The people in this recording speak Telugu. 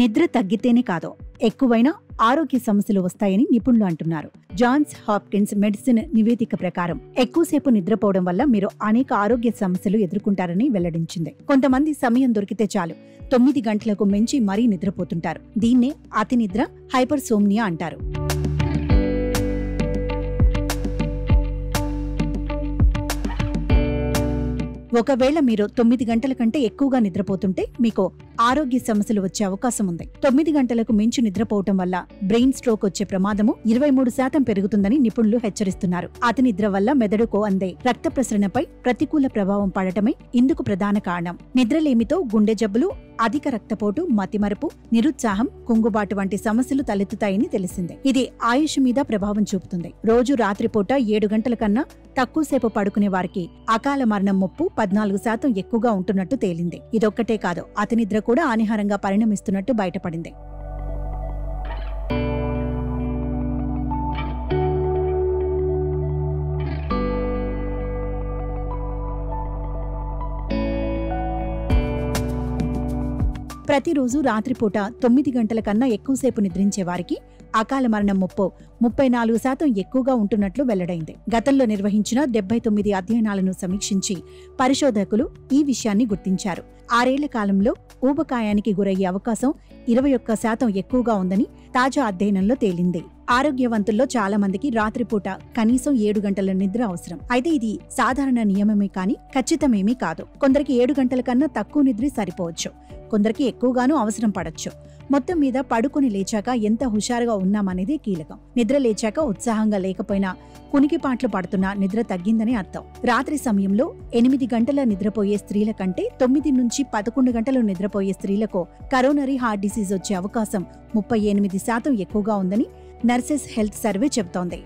నిద్ర తగ్గితేనే కాదు, ఎక్కువైనా ఆరోగ్య సమస్యలు వస్తాయని నిపుణులు అంటున్నారు. జాన్స్ హాప్కిన్స్ మెడిసిన్ నివేదిక ప్రకారం ఎక్కువసేపు నిద్రపోవడం వల్ల మీరు అనేక ఆరోగ్య సమస్యలు ఎదుర్కొంటారని వెల్లడించింది. కొంతమంది సమయం దొరికితే చాలు 9 గంటలకు మించి మరీ నిద్రపోతుంటారు. దీన్నే అతి నిద్ర, హైపర్సోమ్నియా అంటారు. ఒకవేళ మీరు 9 గంటల కంటే ఎక్కువగా నిద్రపోతుంటే మీకు ఆరోగ్య సమస్యలు వచ్చే అవకాశం ఉంది. 9 గంటలకు మించి నిద్రపోవటం వల్ల బ్రెయిన్ స్ట్రోక్ వచ్చే ప్రమాదము 23% పెరుగుతుందని నిపుణులు హెచ్చరిస్తున్నారు. అతి నిద్ర వల్ల మెదడుకు అందే రక్త ప్రసరణపై ప్రతికూల ప్రభావం పడటమే ఇందుకు ప్రధాన కారణం. నిద్రలేమితో గుండె జబ్బులు, అధిక రక్తపోటు, మతిమరుపు, నిరుత్సాహం, కుంగుబాటు వంటి సమస్యలు తలెత్తుతాయని తెలిసిందే. ఇది ఆయుష్ మీద ప్రభావం చూపుతుంది. రోజు రాత్రిపూట 7 గంటల కన్నా తక్కువసేపు పడుకునే వారికి అకాల మరణం ముప్పు 14% ఎక్కువగా ఉంటున్నట్టు తేలింది. ఇదొక్కటే కాదు, అతి నిద్ర కూడా హానికరంగా పరిణమిస్తున్నట్టు బయటపడింది. ప్రతిరోజు రాత్రిపూట 9 గంటల కన్నా ఎక్కువసేపు నిద్రించే వారికి అకాల మరణం ముప్పు 34% ఎక్కువగా ఉంటున్నట్లు వెల్లడైంది. గతంలో నిర్వహించిన 79 అధ్యయనాలను సమీక్షించి పరిశోధకులు ఈ విషయాన్ని గుర్తించారు. 6 ఏళ్ల కాలంలో ఊబకాయానికి గురయ్యే అవకాశం 21% ఎక్కువగా ఉందని తాజా అధ్యయనంలో తేలింది. ఆరోగ్యవంతుల్లో చాలా మందికి రాత్రిపూట కనీసం 7 గంటల నిద్ర అవసరం. అయితే ఇది సాధారణ నియమమే కాని ఖచ్చితమేమీ కాదు. కొందరికి 7 గంటల కన్నా తక్కువ నిద్ర సరిపోవచ్చు, కొందరికి ఎక్కువగానూ అవసరం పడొచ్చు. మొత్తం మీద పడుకుని లేచాక ఎంత హుషారుగా ఉన్నామనేదే కీలకం. నిద్ర లేచాక ఉత్సాహంగా లేకపోయినా కునికిపాట్లు పడుతున్నా నిద్ర తగ్గిందని అర్థం. రాత్రి సమయంలో 8 గంటల నిద్రపోయే స్త్రీల కంటే 9 నుంచి 11 గంటలు నిద్రపోయే స్త్రీలకు కరోనరీ హార్ట్ డిసీజ్ వచ్చే అవకాశం 38% ఎక్కువగా ఉందని నర్సెస్ హెల్త్ సర్వే చెబుతోంది.